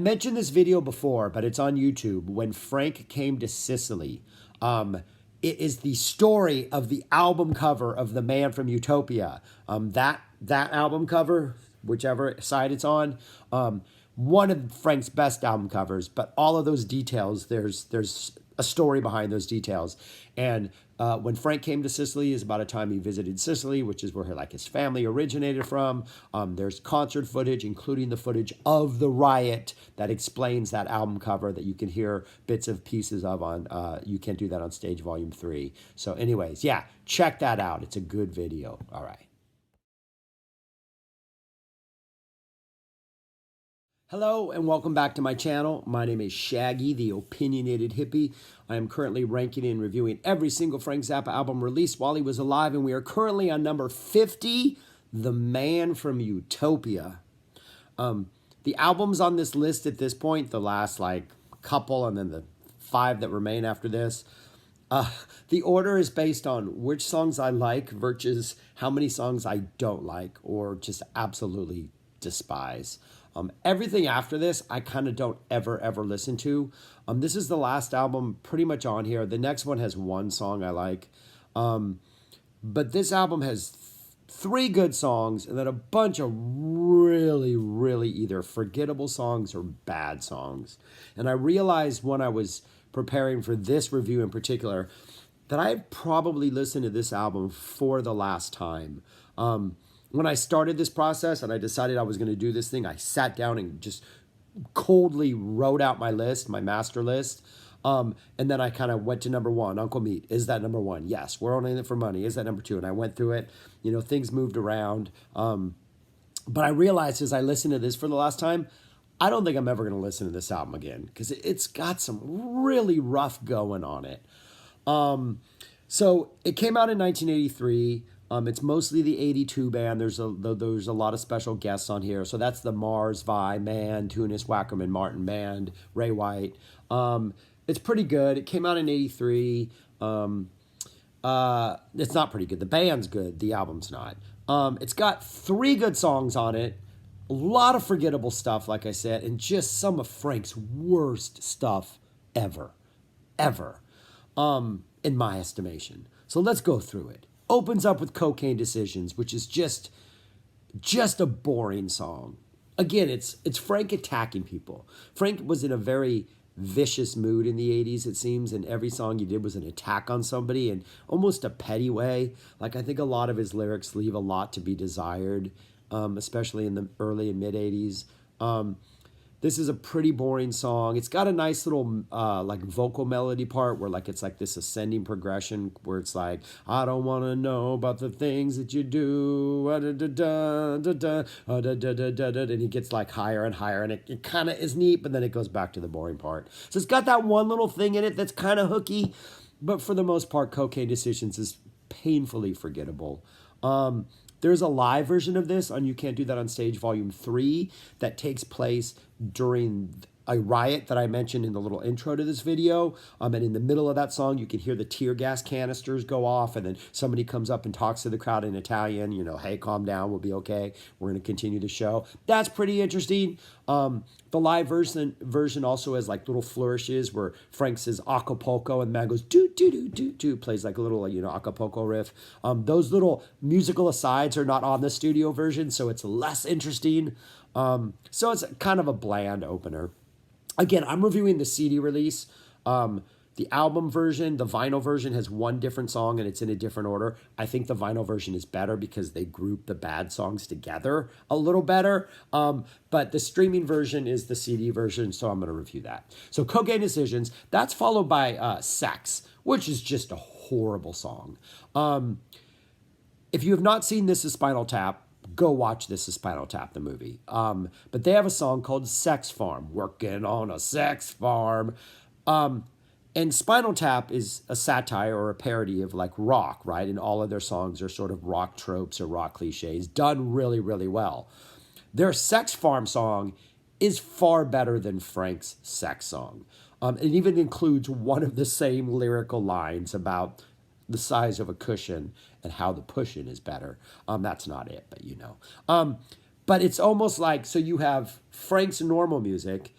I mentioned this video before, but it's on YouTube. When Frank came to Sicily, it is the story of the album cover of The Man from Utopia. That album cover, whichever side it's on, one of Frank's best album covers. But all of those details, there's a story behind those details. And when Frank came to Sicily is about a time he visited Sicily, which is where his family originated from. There's concert footage, including the footage of the riot that explains that album cover that you can hear bits of pieces of on You Can't Do That on Stage Volume 3. So anyways, yeah, check that out. It's a good video. All right. Hello and welcome back to my channel. My name is Shaggy, the opinionated hippie. I am currently ranking and reviewing every single Frank Zappa album released while he was alive, and we are currently on number 50, The Man from Utopia. The albums on this list at this point, the last couple and then the 5 that remain after this, the order is based on which songs I like versus how many songs I don't like or just absolutely despise. Everything after this, I kind of don't ever listen to. This is the last album pretty much on here. The next one has one song I like. But this album has 3 good songs and then a bunch of really either forgettable songs or bad songs. And I realized when I was preparing for this review in particular that I had probably listened to this album for the last time. When I started this process and I decided I was going to do this thing, I sat down and just coldly wrote out my list, my master list. And then I kind of went to number 1, Uncle Meat. Is that number 1? Yes. We're only in it for money. Is that number 2? And I went through it. You know, things moved around. But I realized as I listened to this for the last time, I don't think I'm ever going to listen to this album again because it's got some really rough going on it. So it came out in 1983. It's mostly the 82 band. There's a lot of special guests on here. So that's the Mars, Vi, Man, Tunis, Wackerman, Martin Band, Ray White. It's pretty good. It came out in 83. It's not pretty good. The band's good. The album's not. It's got 3 good songs on it. A lot of forgettable stuff, like I said, and just some of Frank's worst stuff ever. In my estimation. So let's go through it. Opens up with Cocaine Decisions, which is just a boring song. Again, it's Frank attacking people. Frank was in a very vicious mood in the 80s, it seems, and every song he did was an attack on somebody in almost a petty way. I think a lot of his lyrics leave a lot to be desired, especially in the early and mid 80s. This is a pretty boring song. It's got a nice little vocal melody part where it's this ascending progression where it's I don't want to know about the things that you do, and he gets higher and higher, and it kind of is neat, but then it goes back to the boring part. So it's got that one little thing in it that's kind of hooky, but for the most part, Cocaine Decisions is painfully forgettable. There's a live version of this on You Can't Do That on Stage Volume 3 that takes place during a riot that I mentioned in the little intro to this video. And in the middle of that song, you can hear the tear gas canisters go off, and then somebody comes up and talks to the crowd in Italian, hey, calm down, we'll be okay. We're going to continue the show. That's pretty interesting. The live version also has little flourishes where Frank says Acapulco and the man goes do, plays a little Acapulco riff. Those little musical asides are not on the studio version, so it's less interesting. So it's kind of a bland opener. Again, I'm reviewing the CD release. The album version, the vinyl version, has one different song and it's in a different order. I think the vinyl version is better because they group the bad songs together a little better. But the streaming version is the CD version, so I'm going to review that. So Cocaine Decisions, that's followed by Sex, which is just a horrible song. If you have not seen This Is Spinal Tap, go watch This Is Spinal Tap, the movie. But they have a song called Sex Farm, working on a sex farm. And Spinal Tap is a satire or a parody of rock, right? And all of their songs are sort of rock tropes or rock cliches done really well. Their Sex Farm song is far better than Frank's Sex song. It even includes one of the same lyrical lines about the size of a cushion and how the pushing is better. That's not it, but But it's almost so you have Frank's normal music,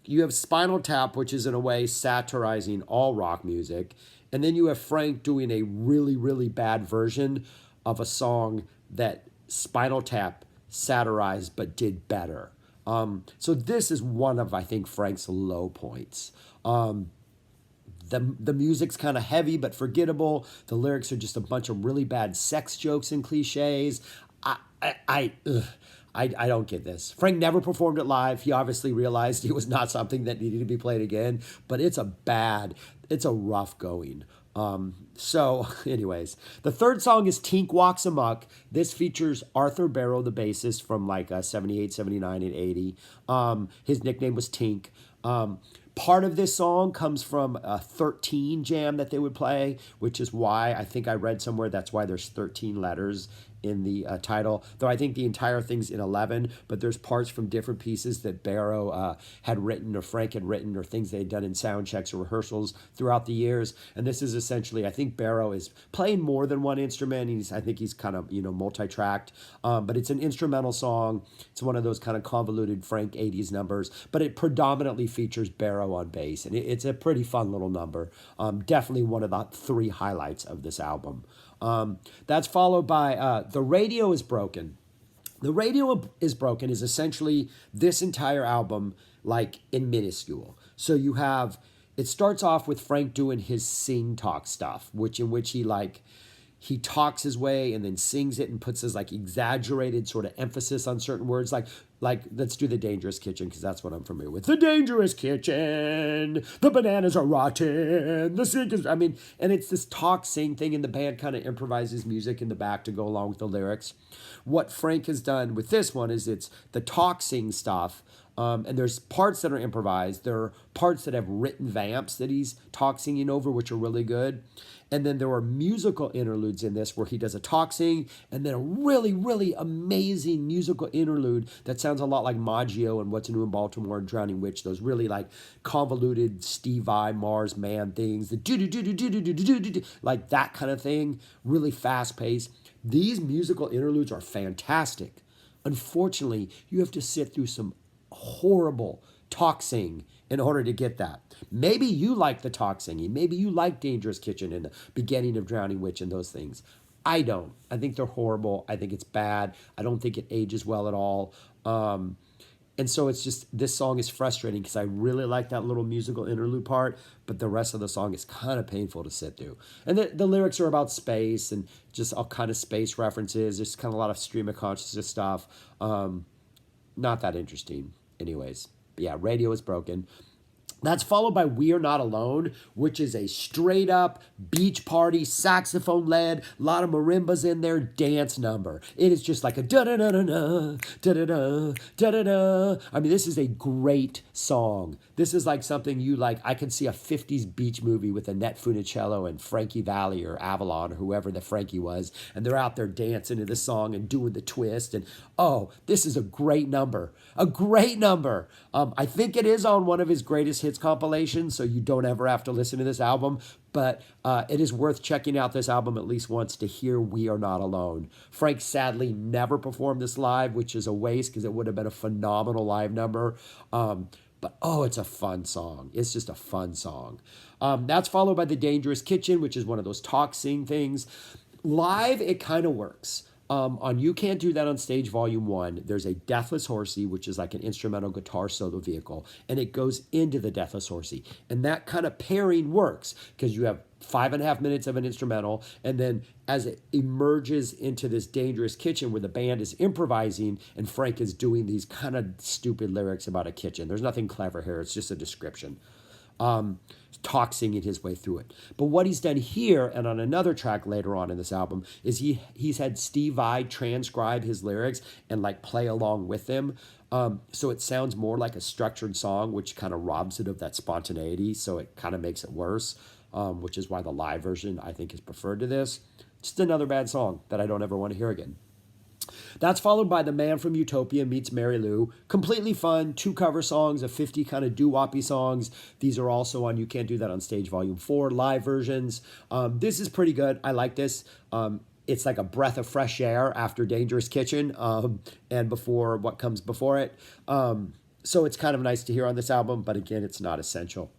you have Spinal Tap, which is in a way satirizing all rock music, and then you have Frank doing a really, really bad version of a song that Spinal Tap satirized but did better. So this is one of, I think, Frank's low points. The music's kind of heavy but forgettable. The lyrics are just a bunch of really bad sex jokes and cliches. I I I, ugh, I don't get this. Frank never performed it live. He obviously realized it was not something that needed to be played again. But it's a rough going. So, anyways, the third song is Tink Walks Amok. This features Arthur Barrow, the bassist from like 78, 79, and 80. His nickname was Tink. Part of this song comes from a 13 jam that they would play, which is why I think I read somewhere that's why there's 13 letters in the title, though I think the entire thing's in 11, but there's parts from different pieces that Barrow had written or Frank had written or things they had done in sound checks or rehearsals throughout the years. And this is essentially, I think Barrow is playing more than one instrument. I think he's kind of, multi-tracked, but it's an instrumental song. It's one of those kind of convoluted Frank 80s numbers, but it predominantly features Barrow on bass, and it's a pretty fun little number. Definitely one of the three highlights of this album. That's followed by The Radio is Broken. The Radio is Broken is essentially this entire album, like in minuscule. So it starts off with Frank doing his sing talk stuff, in which he talks his way and then sings it and puts his like exaggerated sort of emphasis on certain words, like let's do The Dangerous Kitchen, because that's what I'm familiar with. The Dangerous Kitchen, the bananas are rotten, the sink is, and it's this talk sing thing, and the band kind of improvises music in the back to go along with the lyrics. What Frank has done with this one is it's the talk sing stuff. And there's parts that are improvised. There are parts that have written vamps that he's talk singing over, which are really good. And then there are musical interludes in this where he does a talk sing and then a really, really amazing musical interlude that sounds a lot like Maggio and What's New in Baltimore and Drowning Witch, those really like convoluted Steve Vai, Mars Man things, the do-do-do-do-do-do-do-do-do, like that kind of thing, really fast paced. These musical interludes are fantastic. Unfortunately, you have to sit through some horrible talk sing in order to get that. Maybe you like the talk singing. Maybe you like Dangerous Kitchen and the beginning of Drowning Witch and those things. I don't. I think they're horrible. I think it's bad. I don't think it ages well at all. And so it's just, this song is frustrating because I really like that little musical interlude part, but the rest of the song is kind of painful to sit through. And the lyrics are about space and just all kind of space references. There's kind of a lot of stream of consciousness stuff. Not that interesting. Anyways, but yeah, Radio is Broken. That's followed by We Are Not Alone, which is a straight up beach party, saxophone led, a lot of marimbas in there, dance number. It is just like a da da da da da da da da da da da. This is a great song. This is like something you like. I could see a 50s beach movie with Annette Funicello and Frankie Valli or Avalon or whoever the Frankie was, and they're out there dancing to this song and doing the twist. And oh, this is a great number. A great number. I think it is on one of his greatest hits compilation, so you don't ever have to listen to this album, but it is worth checking out this album at least once to hear We Are Not Alone. Frank sadly never performed this live, which is a waste because it would have been a phenomenal live number. But oh, it's a fun song. It's just a fun song. That's followed by The Dangerous Kitchen, which is one of those talk sing things. Live, it kind of works. On You Can't Do That on Stage Volume 1, there's a Deathless Horsey, which is like an instrumental guitar solo vehicle, and it goes into the Deathless Horsey. And that kind of pairing works because you have 5.5 minutes of an instrumental, and then as it emerges into this Dangerous Kitchen where the band is improvising and Frank is doing these kind of stupid lyrics about a kitchen. There's nothing clever here. It's just a description. Talk singing his way through it. But what he's done here and on another track later on in this album is he's had Steve Vai transcribe his lyrics and like play along with them. So it sounds more like a structured song, which kind of robs it of that spontaneity. So it kind of makes it worse, which is why the live version I think is preferred to this. Just another bad song that I don't ever want to hear again. That's followed by The Man from Utopia Meets Mary Lou. Completely fun, 2 cover songs of 50 kind of doo-woppy songs. These are also on You Can't Do That on Stage Volume 4, live versions. This is pretty good. I like this. It's like a breath of fresh air after Dangerous Kitchen and before what comes before it. So it's kind of nice to hear on this album, but again, it's not essential.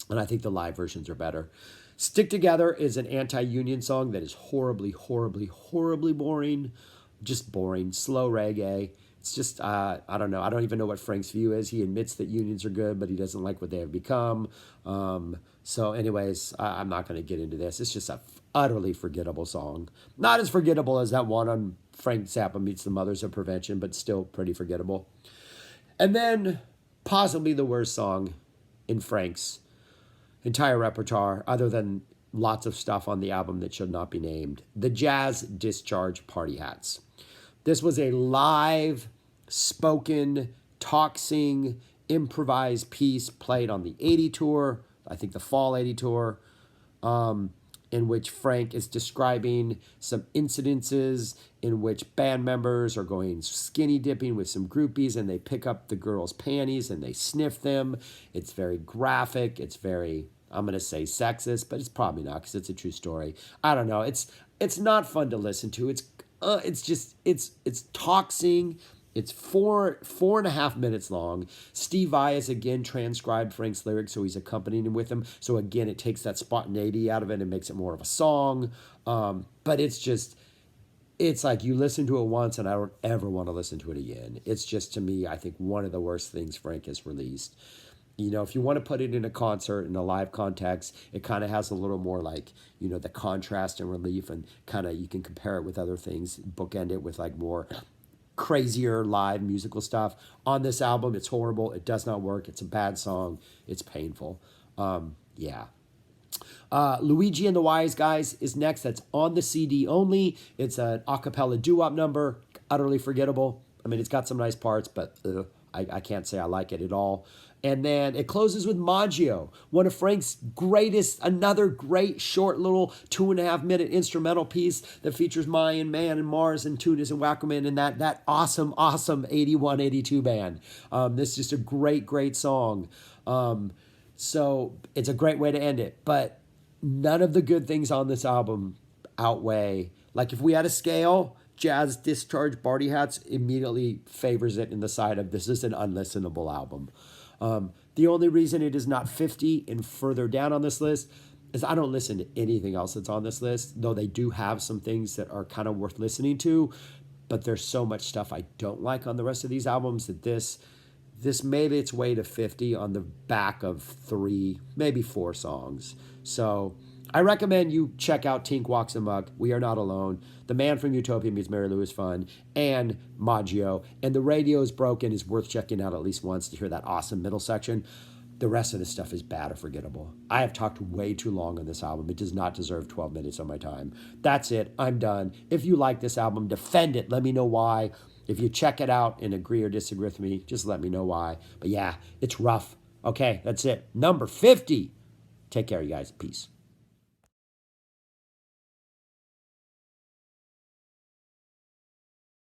And I think the live versions are better. Stick Together is an anti-union song that is horribly, horribly, horribly boring. Just boring, slow reggae. It's just, I don't know. I don't even know what Frank's view is. He admits that unions are good, but he doesn't like what they have become. So anyways, I'm not going to get into this. It's just a utterly forgettable song. Not as forgettable as that one on Frank Zappa Meets the Mothers of Prevention, but still pretty forgettable. And then possibly the worst song in Frank's entire repertoire, other than lots of stuff on the album that should not be named, the Jazz Discharge Party Hats. This was a live, spoken, talk sing, improvised piece played on the 80 tour, I think the fall 80 tour, in which Frank is describing some incidences in which band members are going skinny dipping with some groupies and they pick up the girls' panties and they sniff them. It's very graphic. It's very, I'm going to say sexist, but it's probably not because it's a true story. I don't know. It's not fun to listen to. It's toxing. It's 4.5 minutes long. Steve Vai has again transcribed Frank's lyrics, so he's accompanying him with them. So again, it takes that spontaneity out of it and makes it more of a song. But it's like you listen to it once and I don't ever want to listen to it again. It's just, to me, I think one of the worst things Frank has released. You know, if you want to put it in a concert, in a live context, it kind of has a little more like, you know, the contrast and relief, and kind of you can compare it with other things, bookend it with like more crazier live musical stuff. On this album, it's horrible. It does not work. It's a bad song. It's painful. Yeah. Luigi and the Wise Guys is next. That's on the CD only. It's an a cappella doo-wop number. Utterly forgettable. I mean, it's got some nice parts, but I can't say I like it at all. And then it closes with Maggio, one of Frank's greatest, another great short little 2.5 minute instrumental piece that features Mayan Man and Mars and Tunis and Wackerman and that awesome 81, 82 band. This is just a great, great song. So it's a great way to end it. But none of the good things on this album outweigh, like if we had a scale, Jazz Discharge Party Hats immediately favors it in the side of this is an unlistenable album. The only reason it is not 50 and further down on this list is I don't listen to anything else that's on this list, though they do have some things that are kind of worth listening to, but there's so much stuff I don't like on the rest of these albums that this made its way to 50 on the back of 3, maybe 4 songs. So I recommend you check out Tink Walks Amok, We Are Not Alone, The Man from Utopia Meets Mary Lou is Fun, and Maggio. And The Radio is Broken is worth checking out at least once to hear that awesome middle section. The rest of this stuff is bad or forgettable. I have talked way too long on this album. It does not deserve 12 minutes of my time. That's it. I'm done. If you like this album, defend it. Let me know why. If you check it out and agree or disagree with me, just let me know why. But yeah, it's rough. Okay, that's it. Number 50. Take care, you guys. Peace.